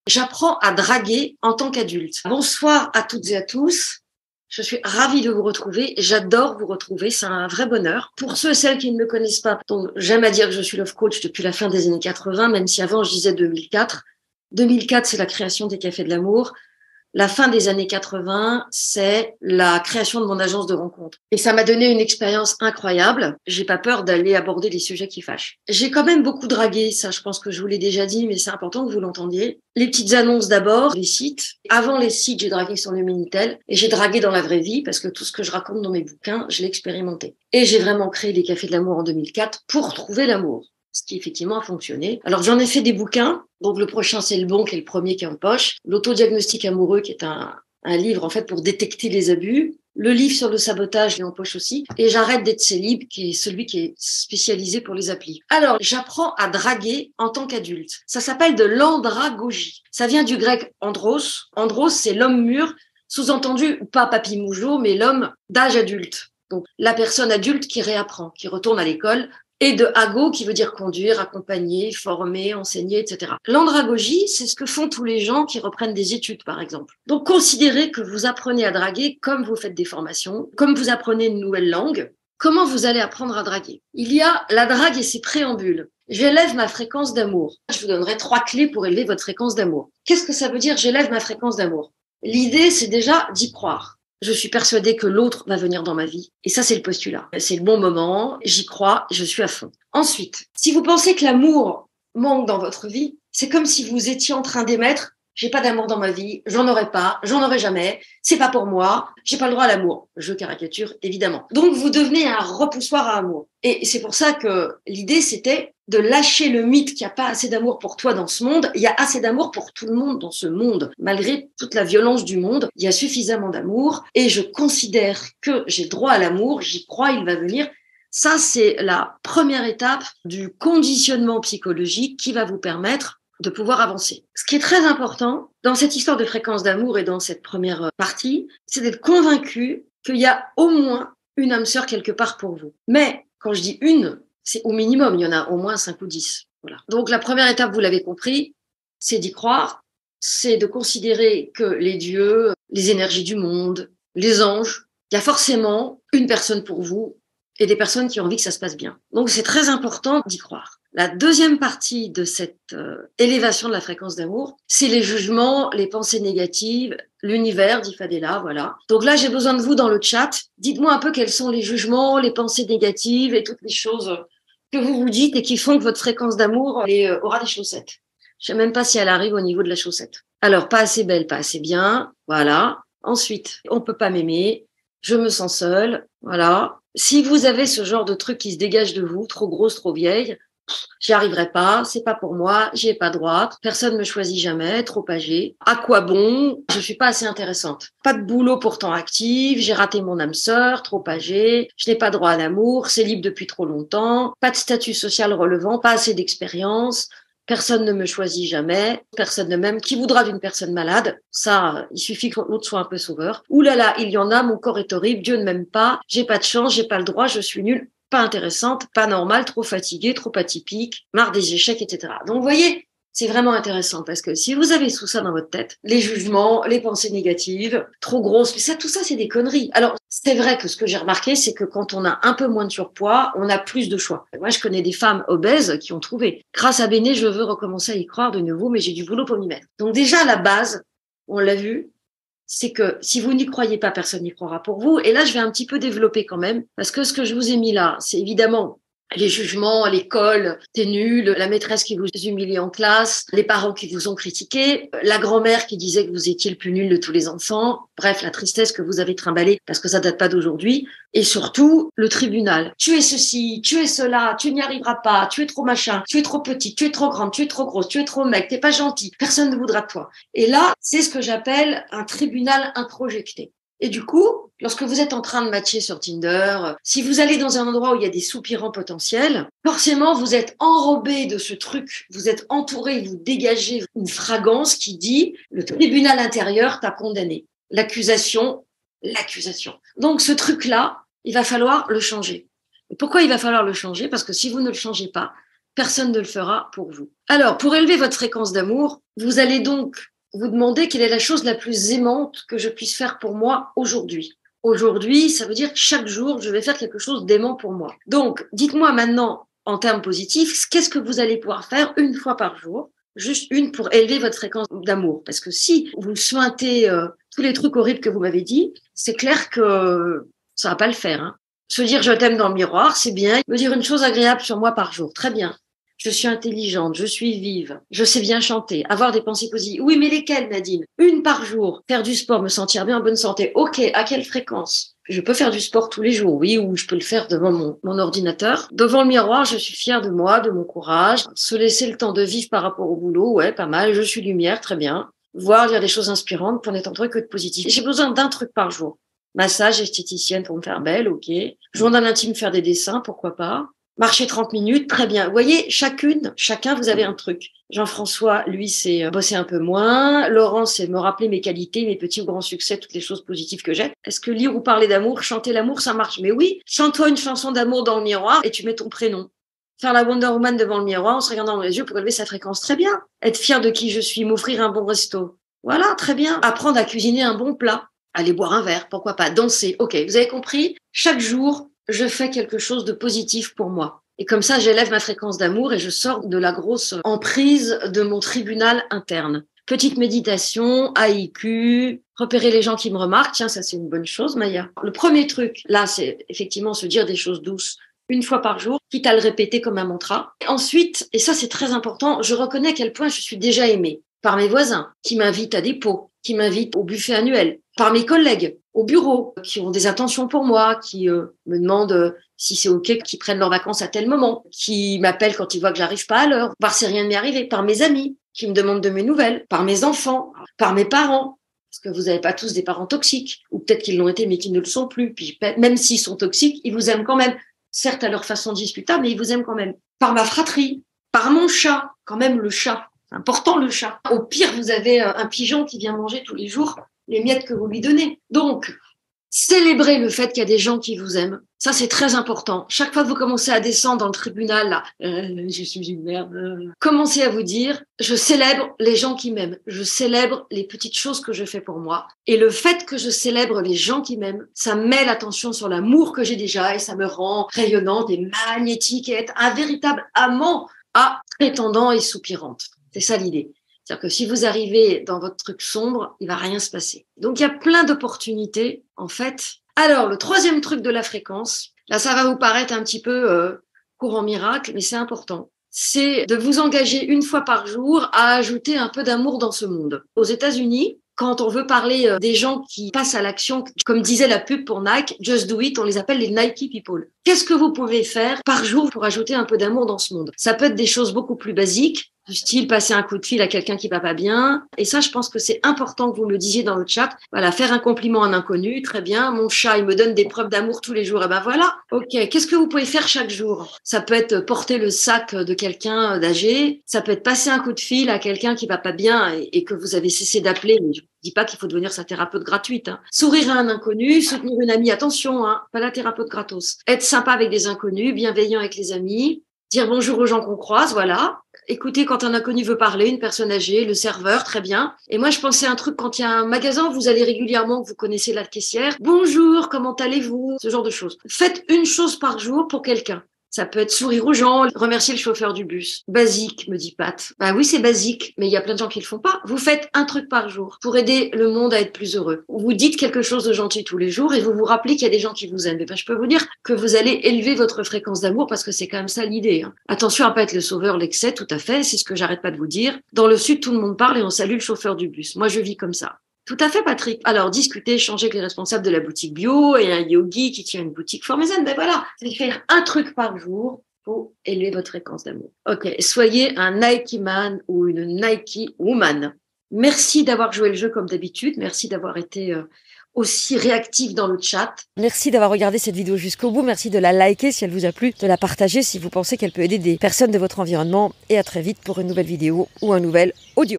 J'apprends à draguer en tant qu'adulte. Bonsoir à toutes et à tous. Je suis ravie de vous retrouver. J'adore vous retrouver. C'est un vrai bonheur. Pour ceux et celles qui ne me connaissent pas, donc j'aime à dire que je suis love coach depuis la fin des années 80, même si avant je disais 2004. 2004, c'est la création des Cafés de l'amour. La fin des années 80, c'est la création de mon agence de rencontre. Et ça m'a donné une expérience incroyable. J'ai pas peur d'aller aborder les sujets qui fâchent. J'ai quand même beaucoup dragué, ça je pense que je vous l'ai déjà dit, mais c'est important que vous l'entendiez. Les petites annonces d'abord, les sites. Avant les sites, j'ai dragué sur le Minitel et j'ai dragué dans la vraie vie parce que tout ce que je raconte dans mes bouquins, je l'ai expérimenté. Et j'ai vraiment créé les Cafés de l'amour en 2004 pour trouver l'amour. Ce qui effectivement a fonctionné. Alors j'en ai fait des bouquins. Donc le prochain c'est Le Bon qui est le premier qui est en poche. L'autodiagnostic amoureux qui est un livre en fait pour détecter les abus. Le livre sur le sabotage est en poche aussi. Et J'arrête d'être célib qui est celui qui est spécialisé pour les applis. Alors j'apprends à draguer en tant qu'adulte. Ça s'appelle de l'andragogie. Ça vient du grec andros. Andros c'est l'homme mûr, sous-entendu pas papy moujo mais l'homme d'âge adulte. Donc la personne adulte qui réapprend, qui retourne à l'école. Et de ago, qui veut dire conduire, accompagner, former, enseigner, etc. L'andragogie, c'est ce que font tous les gens qui reprennent des études, par exemple. Donc, considérez que vous apprenez à draguer comme vous faites des formations, comme vous apprenez une nouvelle langue. Comment vous allez apprendre à draguer? Il y a la drague et ses préambules. J'élève ma fréquence d'amour. Je vous donnerai 3 clés pour élever votre fréquence d'amour. Qu'est-ce que ça veut dire, j'élève ma fréquence d'amour? L'idée, c'est déjà d'y croire. Je suis persuadée que l'autre va venir dans ma vie. Et ça, c'est le postulat. C'est le bon moment, j'y crois, je suis à fond. Ensuite, si vous pensez que l'amour manque dans votre vie, c'est comme si vous étiez en train d'émettre « j'ai pas d'amour dans ma vie, j'en aurai jamais, c'est pas pour moi, j'ai pas le droit à l'amour ». Je caricature, évidemment. Donc, vous devenez un repoussoir à amour. Et c'est pour ça que l'idée, c'était de lâcher le mythe qu'il n'y a pas assez d'amour pour toi dans ce monde. Il y a assez d'amour pour tout le monde dans ce monde. Malgré toute la violence du monde, il y a suffisamment d'amour et je considère que j'ai droit à l'amour, j'y crois, il va venir. Ça, c'est la première étape du conditionnement psychologique qui va vous permettre de pouvoir avancer. Ce qui est très important dans cette histoire de fréquence d'amour et dans cette première partie, c'est d'être convaincu qu'il y a au moins une âme sœur quelque part pour vous. Mais quand je dis une, c'est au minimum, il y en a au moins 5 ou 10. Voilà. Donc la première étape, vous l'avez compris, c'est d'y croire, c'est de considérer que les dieux, les énergies du monde, les anges, il y a forcément une personne pour vous et des personnes qui ont envie que ça se passe bien. Donc c'est très important d'y croire. La deuxième partie de cette élévation de la fréquence d'amour, c'est les jugements, les pensées négatives, l'univers, dit Fadela, voilà. Donc là, j'ai besoin de vous dans le chat. Dites-moi un peu quels sont les jugements, les pensées négatives et toutes les choses que vous vous dites et qui font que votre fréquence d'amour aura des chaussettes. Je sais même pas si elle arrive au niveau de la chaussette. Alors, pas assez belle, pas assez bien, voilà. Ensuite, on peut pas m'aimer, je me sens seule, voilà. Si vous avez ce genre de truc qui se dégage de vous, trop grosse, trop vieille, j'y arriverai pas, c'est pas pour moi, j'y ai pas droit, personne me choisit jamais, trop âgée. À quoi bon? Je suis pas assez intéressante. Pas de boulot pourtant actif, j'ai raté mon âme sœur, trop âgée, je n'ai pas droit à l'amour, c'est libre depuis trop longtemps, pas de statut social relevant, pas assez d'expérience. Personne ne me choisit jamais, personne ne m'aime. Qui voudra d'une personne malade? Ça, il suffit que l'autre soit un peu sauveur. Ouh là là, il y en a, mon corps est horrible, Dieu ne m'aime pas, j'ai pas de chance, j'ai pas le droit, je suis nulle, pas intéressante, pas normale, trop fatiguée, trop atypique, marre des échecs, etc. Donc, vous voyez, c'est vraiment intéressant parce que si vous avez tout ça dans votre tête, les jugements, les pensées négatives, trop grosses, ça, tout ça, c'est des conneries. Alors, c'est vrai que ce que j'ai remarqué, c'est que quand on a un peu moins de surpoids, on a plus de choix. Moi, je connais des femmes obèses qui ont trouvé. Grâce à Béné, je veux recommencer à y croire de nouveau, mais j'ai du boulot pour m'y mettre. Donc déjà, la base, on l'a vu, c'est que si vous n'y croyez pas, personne n'y croira pour vous. Et là, je vais un petit peu développer quand même, parce que ce que je vous ai mis là, c'est évidemment les jugements, l'école, t'es nul, la maîtresse qui vous humilie en classe, les parents qui vous ont critiqué, la grand-mère qui disait que vous étiez le plus nul de tous les enfants, bref, la tristesse que vous avez trimballée parce que ça date pas d'aujourd'hui, et surtout le tribunal. Tu es ceci, tu es cela, tu n'y arriveras pas, tu es trop machin, tu es trop petite, tu es trop grande, tu es trop grosse, tu es trop mec, t'es pas gentil, personne ne voudra de toi. Et là, c'est ce que j'appelle un tribunal introjecté. Et du coup, lorsque vous êtes en train de matcher sur Tinder, si vous allez dans un endroit où il y a des soupirants potentiels, forcément, vous êtes enrobé de ce truc, vous êtes entouré, vous dégagez une fragrance qui dit « le tribunal intérieur t'a condamné ». L'accusation. Donc, ce truc-là, il va falloir le changer. Et pourquoi il va falloir le changer? Parce que si vous ne le changez pas, personne ne le fera pour vous. Alors, pour élever votre fréquence d'amour, vous allez donc vous demander quelle est la chose la plus aimante que je puisse faire pour moi aujourd'hui. Aujourd'hui, ça veut dire que chaque jour, je vais faire quelque chose d'aimant pour moi. Donc, dites-moi maintenant, en termes positifs, qu'est-ce que vous allez pouvoir faire une fois par jour, juste une pour élever votre fréquence d'amour. Parce que si vous sointez tous les trucs horribles que vous m'avez dit, c'est clair que ça va pas le faire. Hein. Se dire je t'aime dans le miroir, c'est bien. Me dire une chose agréable sur moi par jour, très bien. Je suis intelligente, je suis vive, je sais bien chanter, avoir des pensées positives. Oui, mais lesquelles, Nadine? Une par jour. Faire du sport, me sentir bien en bonne santé. Ok, à quelle fréquence? Je peux faire du sport tous les jours, oui, ou je peux le faire devant mon ordinateur. Devant le miroir, je suis fière de moi, de mon courage. Se laisser le temps de vivre par rapport au boulot, ouais, pas mal. Je suis lumière, très bien. Voir, lire des choses inspirantes pour n'être en truc que de positif. J'ai besoin d'un truc par jour. Massage, esthéticienne pour me faire belle, ok. Journal intime, faire des dessins, pourquoi pas. Marcher 30 minutes, très bien. Vous voyez, chacun, vous avez un truc. Jean-François, lui, c'est bosser un peu moins. Laurent, c'est me rappeler mes qualités, mes petits ou grands succès, toutes les choses positives que j'ai. Est-ce que lire ou parler d'amour, chanter l'amour, ça marche? Mais oui, chante-toi une chanson d'amour dans le miroir et tu mets ton prénom. Faire la Wonder Woman devant le miroir en se regardant dans les yeux pour élever sa fréquence, très bien. Être fier de qui je suis, m'offrir un bon resto. Voilà, très bien. Apprendre à cuisiner un bon plat. Aller boire un verre, pourquoi pas. Danser. Ok, vous avez compris? Chaque jour, je fais quelque chose de positif pour moi. Et comme ça, j'élève ma fréquence d'amour et je sors de la grosse emprise de mon tribunal interne. Petite méditation, haïku, repérer les gens qui me remarquent. Tiens, ça c'est une bonne chose, Maya. Le premier truc, là, c'est effectivement se dire des choses douces une fois par jour, quitte à le répéter comme un mantra. Ensuite, et ça c'est très important, je reconnais à quel point je suis déjà aimée par mes voisins, qui m'invitent à des pots, qui m'invitent au buffet annuel, par mes collègues au bureau, qui ont des attentions pour moi, qui me demandent si c'est OK qu'ils prennent leurs vacances à tel moment, qui m'appellent quand ils voient que j'arrive pas à l'heure, voir si rien ne m'est arrivé, par mes amis, qui me demandent de mes nouvelles, par mes enfants, par mes parents, parce que vous n'avez pas tous des parents toxiques, ou peut-être qu'ils l'ont été mais qu'ils ne le sont plus, puis même s'ils sont toxiques, ils vous aiment quand même, certes à leur façon discutable, mais ils vous aiment quand même. Par ma fratrie, par mon chat, quand même le chat, c'est important le chat. Au pire, vous avez un pigeon qui vient manger tous les jours les miettes que vous lui donnez. Donc, célébrez le fait qu'il y a des gens qui vous aiment. Ça, c'est très important. Chaque fois que vous commencez à descendre dans le tribunal, là, je suis une merde. Commencez à vous dire, je célèbre les gens qui m'aiment. Je célèbre les petites choses que je fais pour moi. Et le fait que je célèbre les gens qui m'aiment, ça met l'attention sur l'amour que j'ai déjà et ça me rend rayonnante et magnétique et être un véritable amant prétendant et soupirante. C'est ça l'idée. C'est-à-dire que si vous arrivez dans votre truc sombre, il va rien se passer. Donc, il y a plein d'opportunités, en fait. Alors, le troisième truc de la fréquence, là, ça va vous paraître un petit peu courant miracle, mais c'est important. C'est de vous engager une fois par jour à ajouter un peu d'amour dans ce monde. Aux États-Unis, quand on veut parler des gens qui passent à l'action, comme disait la pub pour Nike, Just Do It, on les appelle les Nike People. Qu'est-ce que vous pouvez faire par jour pour ajouter un peu d'amour dans ce monde? Ça peut être des choses beaucoup plus basiques, du style passer un coup de fil à quelqu'un qui va pas bien. Et ça, je pense que c'est important que vous me le disiez dans le chat. Voilà, faire un compliment à un inconnu, très bien. Mon chat, il me donne des preuves d'amour tous les jours. Et ben voilà. Ok. Qu'est-ce que vous pouvez faire chaque jour? Ça peut être porter le sac de quelqu'un d'âgé. Ça peut être passer un coup de fil à quelqu'un qui va pas bien et que vous avez cessé d'appeler. Mais je dis pas qu'il faut devenir sa thérapeute gratuite. Hein. Sourire à un inconnu, soutenir une amie. Attention, hein, pas la thérapeute gratos. Être sympa avec des inconnus, bienveillant avec les amis. Dire bonjour aux gens qu'on croise, voilà. Écoutez quand un inconnu veut parler, une personne âgée, le serveur, très bien. Et moi, je pensais à un truc quand il y a un magasin, vous allez régulièrement, que vous connaissez la caissière. Bonjour, comment allez-vous? Ce genre de choses. Faites une chose par jour pour quelqu'un. Ça peut être sourire aux gens, remercier le chauffeur du bus. Basique, me dit Pat. Bah oui, c'est basique, mais il y a plein de gens qui le font pas. Vous faites un truc par jour pour aider le monde à être plus heureux. Vous dites quelque chose de gentil tous les jours et vous vous rappelez qu'il y a des gens qui vous aiment. Et ben, je peux vous dire que vous allez élever votre fréquence d'amour parce que c'est quand même ça l'idée. Hein. Attention à pas être le sauveur, l'excès, tout à fait. C'est ce que j'arrête pas de vous dire. Dans le sud, tout le monde parle et on salue le chauffeur du bus. Moi, je vis comme ça. Tout à fait, Patrick. Alors, discuter, échanger avec les responsables de la boutique bio et un yogi qui tient une boutique formaisonne. Ben voilà, c'est faire un truc par jour pour élever votre fréquence d'amour. Ok, soyez un Nike Man ou une Nike Woman. Merci d'avoir joué le jeu comme d'habitude. Merci d'avoir été aussi réactif dans le chat. Merci d'avoir regardé cette vidéo jusqu'au bout. Merci de la liker si elle vous a plu, de la partager si vous pensez qu'elle peut aider des personnes de votre environnement. Et à très vite pour une nouvelle vidéo ou un nouvel audio.